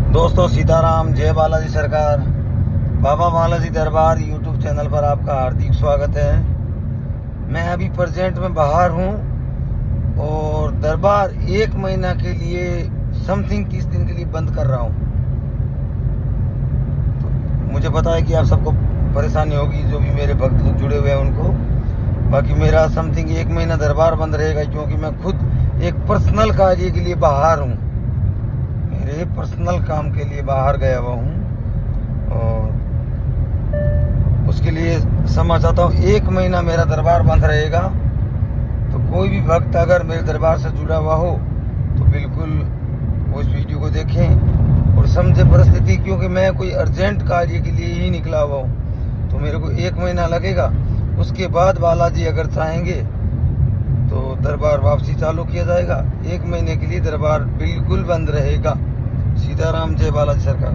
दोस्तों सीताराम, जय बालाजी सरकार। बाबा बालाजी दरबार यूट्यूब चैनल पर आपका हार्दिक स्वागत है। मैं अभी प्रेजेंट में बाहर हूँ और दरबार 1 महीना के लिए समथिंग 30 दिन के लिए बंद कर रहा हूँ। तो मुझे पता है कि आप सबको परेशानी होगी, जो भी मेरे भक्त लोग जुड़े हुए हैं उनको। बाकी मेरा समथिंग 1 महीना दरबार बंद रहेगा, क्योंकि मैं खुद एक पर्सनल कार्य के लिए बाहर हूँ। मेरे पर्सनल काम के लिए बाहर गया हुआ हूँ और उसके लिए क्षमा चाहता हूँ। 1 महीना मेरा दरबार बंद रहेगा। तो कोई भी भक्त अगर मेरे दरबार से जुड़ा हुआ हो तो बिल्कुल उस वीडियो को देखें और समझे परिस्थिति, क्योंकि मैं कोई अर्जेंट कार्य के लिए ही निकला हुआ हूँ। तो मेरे को 1 महीना लगेगा। उसके बाद बालाजी अगर चाहेंगे तो दरबार वापसी चालू किया जाएगा। 1 महीने के लिए दरबार बिल्कुल बंद रहेगा। सीताराम, जय बालाजी सरकार।